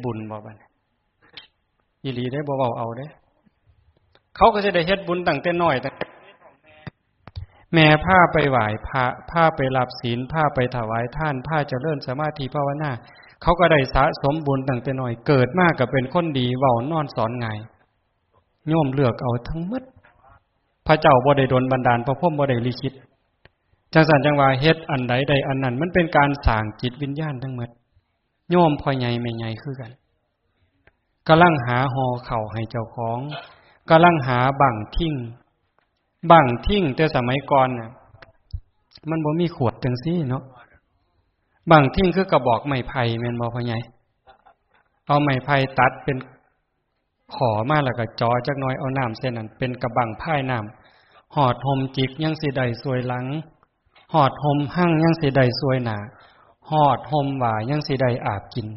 บุญบ่บัดอีหลีได้บ่เว้าเอาเด้เขาก็จะได้เฮ็ดบุญตั้งแต่น้อยตั้งแม่พาไปไหว้พระพาไปรับศีลพาไปถวายทานพาเจริญสมาธิภาวนาเขาก็ได้สะสมบุญตั้งแต่น้อยเกิดมาก็เป็นคนดีเว้านอนสอนง่ายโยมเลือกเอาทั้งหมดพระเจ้าบ่ได้ดลบันดาลพระพรหมบ่ได้ลิขิตจังซั่นจังว่าเฮ็ดอันใดใดอันนั้นมันเป็นการสร้างจิตวิญญาณทั้งหมดโยมพ่อใหญ่แม่ใหญ่คือกันกำลังหาห่อข้าวให้เจ้าของกำลังหาบังทิ้งแต่สมัยก่อนน่ะมันบ่มีขวดจังซี่เนาะบังทิ้งคือกระบอกไม้ไผ่แม่นบ่พ่อใหญ่เอาไม้ไผ่ตัดเป็นขอมาแล้วก็จ่อจักหน่อยเอาน้ำเส้นนั้นเป็นกระบังพายน้ำหอดห่มจิกยังสิได้สวยหลังหอดห่มหั่งยังสิได้สวยหน้าหอดห่มหว่ายังสิได้อาบกิน